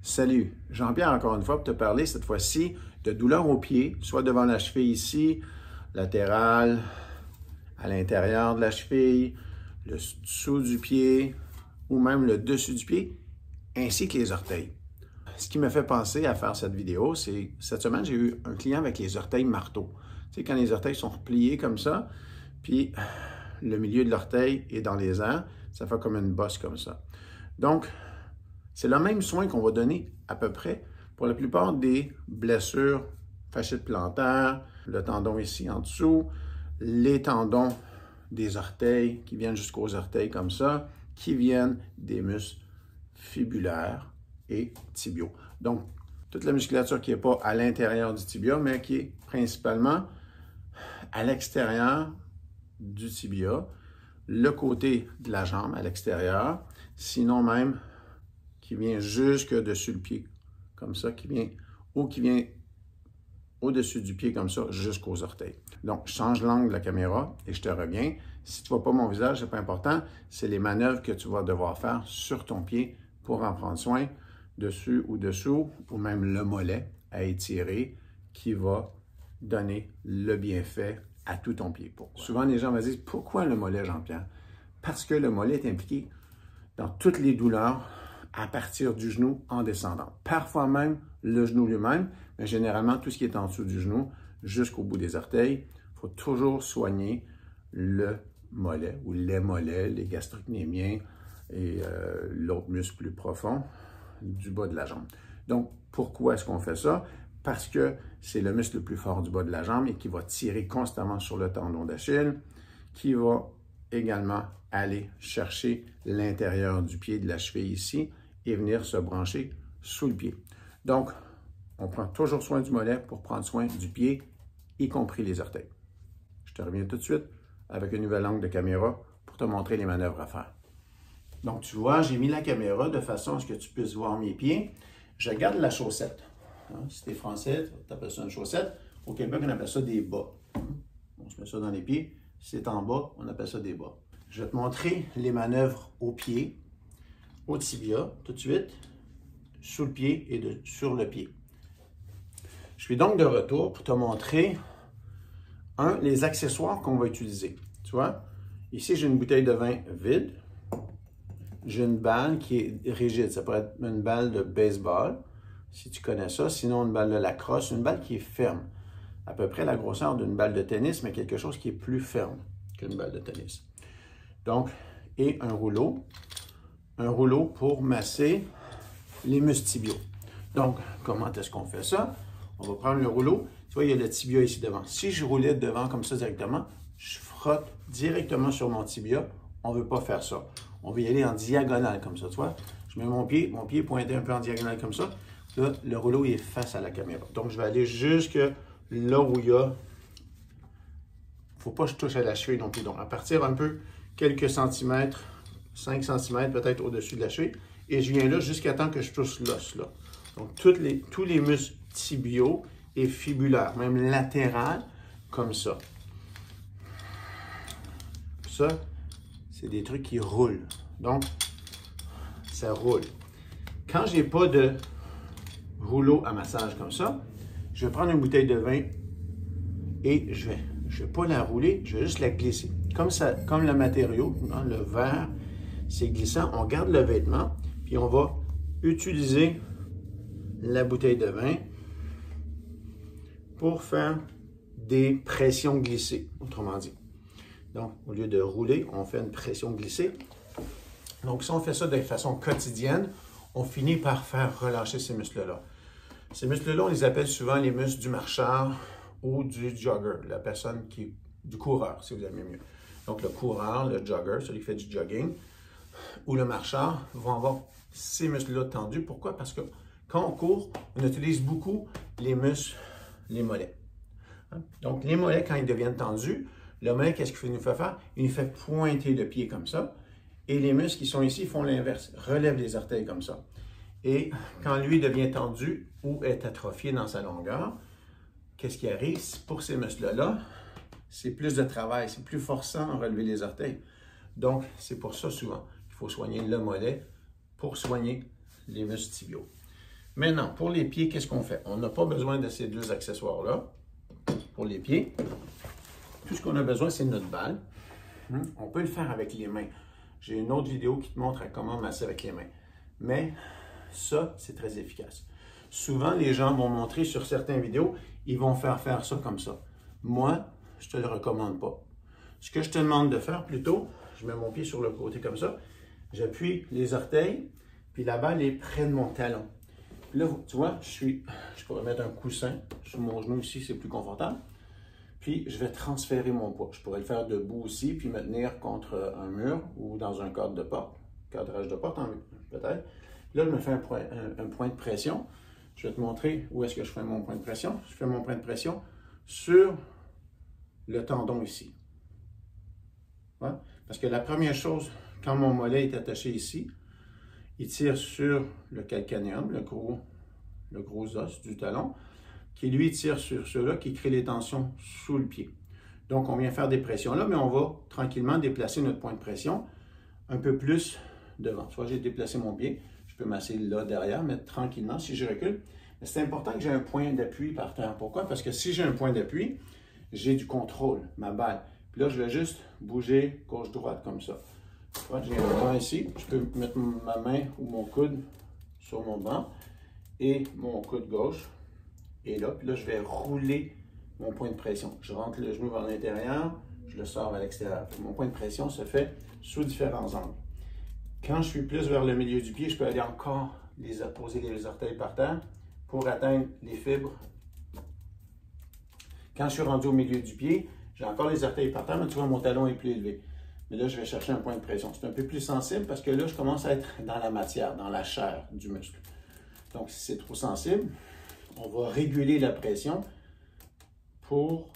Salut, Jean-Pierre encore une fois pour te parler cette fois-ci de douleurs au pied, soit devant la cheville ici, latérale, à l'intérieur de la cheville, le dessous du pied ou même le dessus du pied, ainsi que les orteils. Ce qui me fait penser à faire cette vidéo, c'est cette semaine, j'ai eu un client avec les orteils marteau. Tu sais, quand les orteils sont repliés comme ça, puis le milieu de l'orteil est dans les airs, ça fait comme une bosse comme ça. Donc, c'est le même soin qu'on va donner à peu près pour la plupart des blessures, fasciite plantaire, le tendon ici en dessous, les tendons des orteils qui viennent jusqu'aux orteils comme ça, qui viennent des muscles fibulaires et tibiaux. Donc, toute la musculature qui n'est pas à l'intérieur du tibia, mais qui est principalement à l'extérieur du tibia, le côté de la jambe à l'extérieur, sinon même qui vient jusque dessus le pied, comme ça, qui vient au-dessus du pied, comme ça, jusqu'aux orteils. Donc, je change l'angle de la caméra et je te reviens. Si tu ne vois pas mon visage, ce n'est pas important, c'est les manœuvres que tu vas devoir faire sur ton pied pour en prendre soin, dessus ou dessous, ou même le mollet à étirer, qui va donner le bienfait à tout ton pied. Pourquoi? Souvent, les gens me disent, pourquoi le mollet, Jean-Pierre? Parce que le mollet est impliqué dans toutes les douleurs à partir du genou en descendant. Parfois même le genou lui-même, mais généralement tout ce qui est en dessous du genou jusqu'au bout des orteils. Il faut toujours soigner le mollet ou les mollets, les gastrocnémiens et l'autre muscle plus profond du bas de la jambe. Donc, pourquoi est-ce qu'on fait ça? Parce que c'est le muscle le plus fort du bas de la jambe et qui va tirer constamment sur le tendon d'Achille, qui va également aller chercher l'intérieur du pied, de la cheville ici, et venir se brancher sous le pied. Donc, on prend toujours soin du mollet pour prendre soin du pied, y compris les orteils. Je te reviens tout de suite avec un nouvel angle de caméra pour te montrer les manœuvres à faire. Donc, tu vois, j'ai mis la caméra de façon à ce que tu puisses voir mes pieds. Je garde la chaussette. Si tu es français, tu appelles ça une chaussette. Au Québec, on appelle ça des bas. On se met ça dans les pieds. Si c'est en bas, on appelle ça des bas. Je vais te montrer les manœuvres au pied, au tibia, tout de suite, sous le pied et sur le pied. Je suis donc de retour pour te montrer, les accessoires qu'on va utiliser. Tu vois, ici, j'ai une bouteille de vin vide. J'ai une balle qui est rigide. Ça pourrait être une balle de baseball, si tu connais ça. Sinon, une balle de lacrosse, une balle qui est ferme. À peu près la grosseur d'une balle de tennis, mais quelque chose qui est plus ferme qu'une balle de tennis. Donc, et un rouleau pour masser les muscles tibiaux. Donc, comment est-ce qu'on fait ça? On va prendre le rouleau. Tu vois, il y a le tibia ici devant. Si je roulais devant comme ça directement, je frotte directement sur mon tibia. On ne veut pas faire ça. On veut y aller en diagonale comme ça, tu vois. Je mets mon pied est pointé un peu en diagonale comme ça. Là, le rouleau il est face à la caméra. Donc, je vais aller jusque là où il y a... Il ne faut pas que je touche à la cheville non plus. Donc, à partir un peu quelques centimètres, 5 cm peut-être au-dessus de la cheville, et je viens là jusqu'à temps que je touche l'os là. Donc, tous les muscles tibiaux et fibulaires, même latérales, comme ça. Ça, c'est des trucs qui roulent. Donc, ça roule. Quand je n'ai pas de rouleau à massage comme ça, je vais prendre une bouteille de vin et je vais pas la rouler, je vais juste la glisser. Comme le matériau, hein, le verre, c'est glissant, on garde le vêtement, puis on va utiliser la bouteille de vin pour faire des pressions glissées, autrement dit. Donc, au lieu de rouler, on fait une pression glissée. Donc, si on fait ça de façon quotidienne, on finit par faire relâcher ces muscles-là. Ces muscles-là, on les appelle souvent les muscles du marcheur ou du jogger, la personne qui est du coureur, si vous aimez mieux. Donc, le coureur, le jogger, celui qui fait du jogging, ou le marcheur vont avoir ces muscles-là tendus. Pourquoi? Parce que quand on court, on utilise beaucoup les muscles, les mollets. Donc, les mollets, quand ils deviennent tendus, le mollet, qu'est-ce qu'il nous fait faire? Il nous fait pointer le pied comme ça. Et les muscles qui sont ici font l'inverse, relèvent les orteils comme ça. Et quand lui devient tendu ou est atrophié dans sa longueur, qu'est-ce qui arrive? Pour ces muscles-là, c'est plus de travail, c'est plus forçant à relever les orteils. Donc, c'est pour ça souvent qu'il faut soigner le mollet pour soigner les muscles tibiaux. Maintenant, pour les pieds, qu'est-ce qu'on fait? On n'a pas besoin de ces deux accessoires-là pour les pieds. Tout ce qu'on a besoin, c'est notre balle. On peut le faire avec les mains. J'ai une autre vidéo qui te montre à comment masser avec les mains. Mais ça, c'est très efficace. Souvent, les gens vont montrer sur certaines vidéos, ils vont faire ça comme ça. Moi, je ne te le recommande pas. Ce que je te demande de faire plutôt, je mets mon pied sur le côté comme ça, j'appuie les orteils, puis la balle est près de mon talon. Puis là, tu vois, je pourrais mettre un coussin sur mon genou ici, c'est plus confortable. Puis, je vais transférer mon poids. Je pourrais le faire debout aussi, puis me tenir contre un mur ou dans un cadre de porte, cadrage de porte peut-être. Là, je me fais un point de pression. Je vais te montrer où est-ce que je fais mon point de pression. Je fais mon point de pression sur le tendon ici. Ouais? Parce que la première chose, quand mon mollet est attaché ici, il tire sur le calcanéum, le gros os du talon, qui lui tire sur ceux-là, qui crée les tensions sous le pied. Donc, on vient faire des pressions là, mais on va tranquillement déplacer notre point de pression un peu plus devant. Tu vois, j'ai déplacé mon pied, je peux masser là derrière, mais tranquillement, si je recule. Mais c'est important que j'ai un point d'appui par terre. Pourquoi? Parce que si j'ai un point d'appui, j'ai du contrôle, ma balle. Puis là, je vais juste bouger gauche-droite comme ça. Tu vois, j'ai un point ici, je peux mettre ma main ou mon coude sur mon banc et mon coude gauche. Et là, puis là, je vais rouler mon point de pression. Je rentre le genou vers l'intérieur, je le sors vers l'extérieur. Mon point de pression se fait sous différents angles. Quand je suis plus vers le milieu du pied, je peux aller encore poser les orteils par terre pour atteindre les fibres. Quand je suis rendu au milieu du pied, j'ai encore les orteils par terre, mais tu vois, mon talon est plus élevé. Mais là, je vais chercher un point de pression. C'est un peu plus sensible parce que là, je commence à être dans la matière, dans la chair du muscle. Donc, si c'est trop sensible, on va réguler la pression pour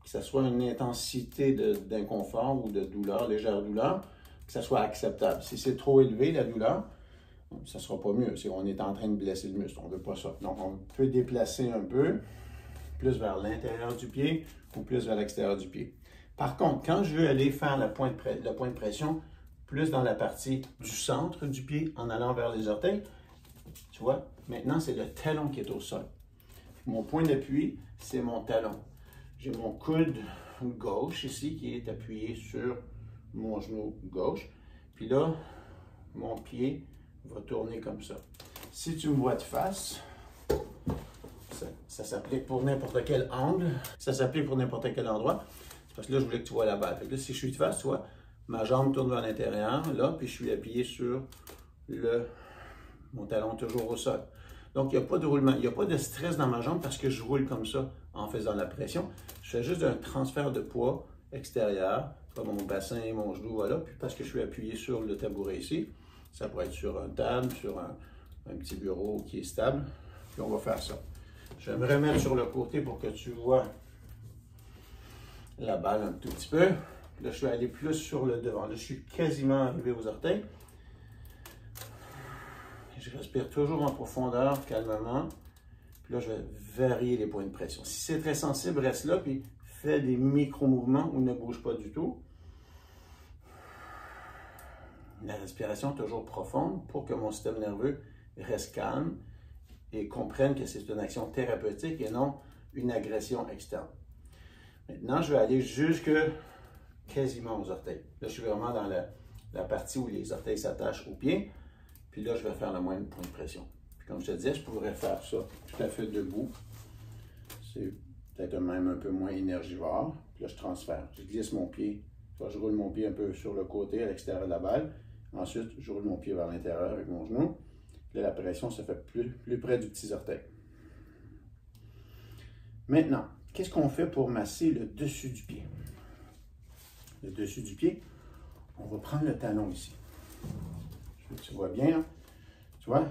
que ça soit une intensité d'inconfort ou de douleur, légère douleur, que ça soit acceptable. Si c'est trop élevé, la douleur, ça ne sera pas mieux. On est en train de blesser le muscle, on ne veut pas ça. Donc, on peut déplacer un peu, plus vers l'intérieur du pied ou plus vers l'extérieur du pied. Par contre, quand je veux aller faire le point de pression plus dans la partie du centre du pied en allant vers les orteils, tu vois, maintenant, c'est le talon qui est au sol. Mon point d'appui, c'est mon talon. J'ai mon coude gauche ici qui est appuyé sur mon genou gauche. Puis là, mon pied va tourner comme ça. Si tu me vois de face, ça s'applique pour n'importe quel angle, ça s'applique pour n'importe quel endroit. C'est parce que là, je voulais que tu vois la balle. Fait que là, si je suis de face, tu vois, ma jambe tourne vers l'intérieur, là, puis je suis appuyé sur mon talon toujours au sol. Donc, il n'y a pas de roulement, il n'y a pas de stress dans ma jambe parce que je roule comme ça en faisant la pression. Je fais juste un transfert de poids extérieur, comme mon bassin et mon genou, voilà, puis parce que je suis appuyé sur le tabouret ici. Ça pourrait être sur un table, sur un petit bureau qui est stable, puis on va faire ça. Je vais me remettre sur le côté pour que tu vois la balle un tout petit peu. Puis là, je vais aller plus sur le devant. Là, je suis quasiment arrivé aux orteils. Je respire toujours en profondeur, calmement. Puis là, je vais varier les points de pression. Si c'est très sensible, reste là, puis fais des micro-mouvements ou ne bouge pas du tout. La respiration est toujours profonde pour que mon système nerveux reste calme et comprenne que c'est une action thérapeutique et non une agression externe. Maintenant, je vais aller jusque quasiment aux orteils. Là, je suis vraiment dans la partie où les orteils s'attachent aux pieds. Puis là, je vais faire le moindre point de pression. Puis comme je te disais, je pourrais faire ça tout à fait debout. C'est peut-être même un peu moins énergivore. Puis là, je transfère. Je glisse mon pied. Je roule mon pied un peu sur le côté, à l'extérieur de la balle. Ensuite, je roule mon pied vers l'intérieur avec mon genou. Puis là, la pression se fait plus près du petit orteil. Maintenant, qu'est-ce qu'on fait pour masser le dessus du pied? Le dessus du pied, on va prendre le talon ici. Tu vois bien, hein? Tu vois?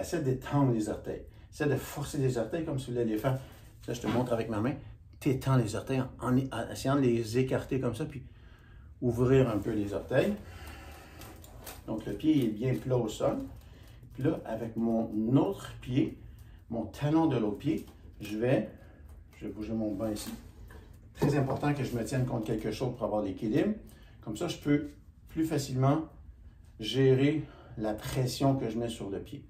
Essaie d'étendre les orteils. Essaie de forcer les orteils comme si tu voulais les faire. Là, je te montre avec ma main. Tu étends les orteils en essayant de les écarter comme ça, puis ouvrir un peu les orteils. Donc, le pied est bien plat au sol. Puis là, avec mon autre pied, mon talon de l'autre pied, je vais bouger mon banc ici. Très important que je me tienne contre quelque chose pour avoir l'équilibre. Comme ça, je peux plus facilement gérer la pression que je mets sur le pied.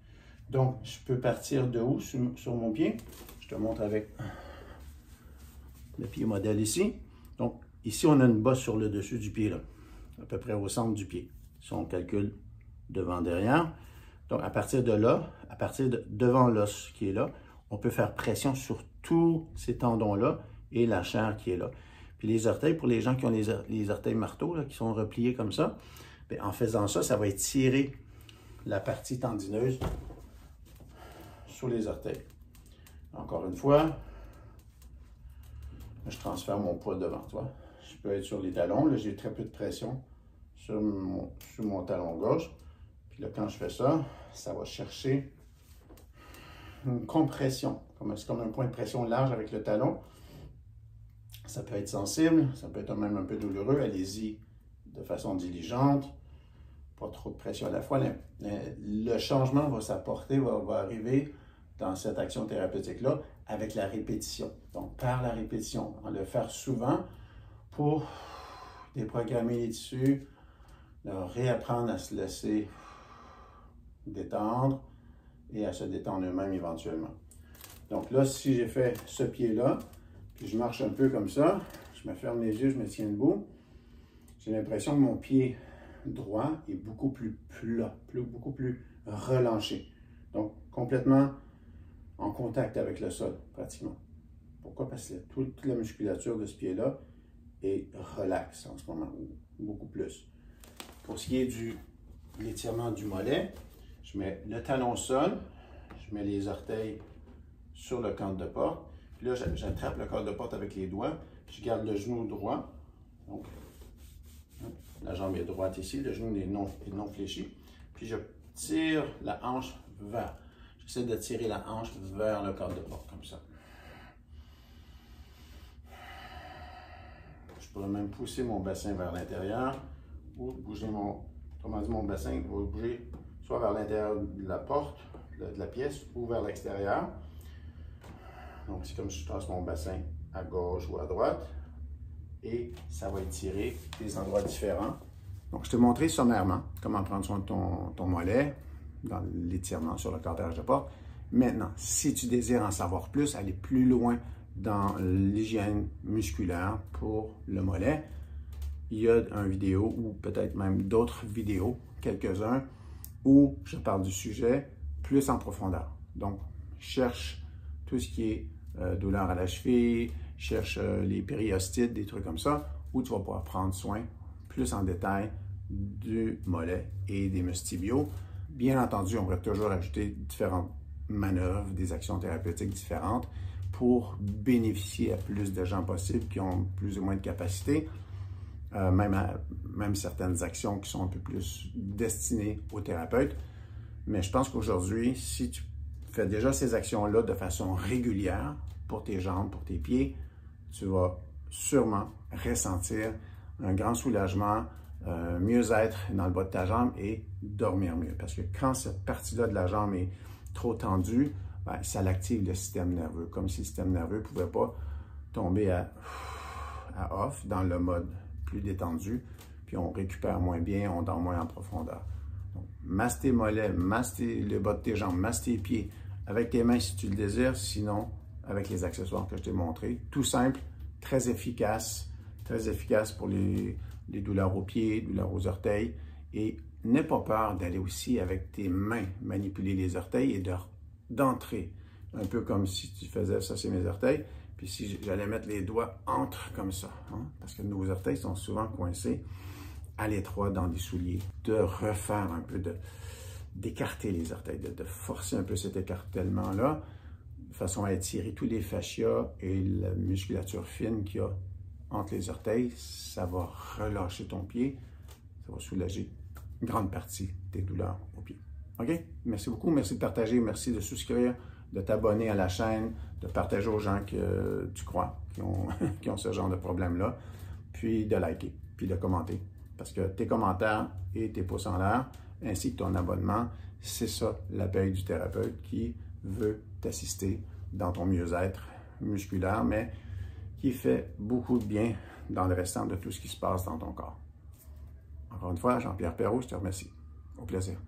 Donc, je peux partir de où sur mon pied? Je te montre avec le pied modèle ici. Donc, ici, on a une bosse sur le dessus du pied, là, à peu près au centre du pied. Si on calcule devant, derrière. Donc, à partir de là, à partir de devant l'os qui est là, on peut faire pression sur tous ces tendons-là et la chair qui est là. Puis les orteils, pour les gens qui ont les orteils marteaux, là, qui sont repliés comme ça, bien, en faisant ça, ça va étirer la partie tendineuse sur les orteils. Encore une fois, je transfère mon poids devant toi. Je peux être sur les talons. Là, j'ai très peu de pression sur mon talon gauche. Puis là, quand je fais ça, ça va chercher une compression. C'est comme un point de pression large avec le talon. Ça peut être sensible, ça peut être même un peu douloureux. Allez-y de façon diligente. Pas trop de pression à la fois. Le changement va s'apporter, va arriver dans cette action thérapeutique-là avec la répétition. Donc, par la répétition, on va le faire souvent pour déprogrammer les tissus, leur réapprendre à se laisser détendre et à se détendre eux-mêmes éventuellement. Donc là, si j'ai fait ce pied-là, puis je marche un peu comme ça, je me ferme les yeux, je me tiens debout, j'ai l'impression que mon pied droit est beaucoup plus plat, beaucoup plus relâché. Donc, complètement en contact avec le sol, pratiquement. Pourquoi? Parce que toute la musculature de ce pied-là est relaxe en ce moment, beaucoup plus. Pour ce qui est de l'étirement du mollet, je mets le talon au sol, je mets les orteils sur le cadre de porte, puis là, j'attrape le cadre de porte avec les doigts, je garde le genou droit, donc la jambe est droite ici, le genou est non fléchi, puis je tire la hanche vers. J'essaie de tirer la hanche vers le cadre de porte, comme ça. Je pourrais même pousser mon bassin vers l'intérieur ou bouger mon bassin va bouger soit vers l'intérieur de la porte, de la pièce, ou vers l'extérieur. Donc, c'est comme si je trace mon bassin à gauche ou à droite et ça va étirer des endroits différents. Donc, je t'ai montré sommairement comment prendre soin de ton mollet dans l'étirement sur le cadrage de porte. Maintenant, si tu désires en savoir plus, aller plus loin dans l'hygiène musculaire pour le mollet, il y a une vidéo ou peut-être même d'autres vidéos, quelques-uns, où je parle du sujet plus en profondeur. Donc, cherche tout ce qui est douleur à la cheville, cherche les périostites, des trucs comme ça, où tu vas pouvoir prendre soin plus en détail du mollet et des muscles tibiaux. Bien entendu, on va toujours ajouter différentes manœuvres, des actions thérapeutiques différentes pour bénéficier à plus de gens possibles qui ont plus ou moins de capacité, même certaines actions qui sont un peu plus destinées aux thérapeutes. Mais je pense qu'aujourd'hui, si tu fais déjà ces actions-là de façon régulière pour tes jambes, pour tes pieds, tu vas sûrement ressentir un grand soulagement, mieux-être dans le bas de ta jambe et dormir mieux. Parce que quand cette partie-là de la jambe est trop tendue, ben, ça l'active le système nerveux, comme si le système nerveux ne pouvait pas tomber à off dans le mode plus détendu, puis on récupère moins bien, on dort moins en profondeur. Donc, masse tes mollets, masse le bas de tes jambes, masse tes pieds avec tes mains si tu le désires, sinon avec les accessoires que je t'ai montrés. Tout simple, très efficace pour les douleurs aux pieds, douleurs aux orteils. Et n'aie pas peur d'aller aussi avec tes mains manipuler les orteils et d'entrer. Un peu comme si tu faisais ça, c'est mes orteils. Puis si j'allais mettre les doigts entre comme ça, hein, parce que nos orteils sont souvent coincés à l'étroit dans des souliers. De refaire un peu, d'écarter les orteils, de forcer un peu cet écartèlement-là, de façon à étirer tous les fascias et la musculature fine qu'il y a entre les orteils. Ça va relâcher ton pied, ça va soulager une grande partie des douleurs au pied. OK? Merci beaucoup, merci de partager, merci de souscrire, de t'abonner à la chaîne, de partager aux gens que tu crois qui ont ce genre de problème-là, puis de liker, puis de commenter. Parce que tes commentaires et tes pouces en l'air, ainsi que ton abonnement, c'est ça la paye du thérapeute qui veut t'assister dans ton mieux-être musculaire, mais qui fait beaucoup de bien dans le restant de tout ce qui se passe dans ton corps. Encore une fois, Jean-Pierre Perrault, je te remercie. Au plaisir.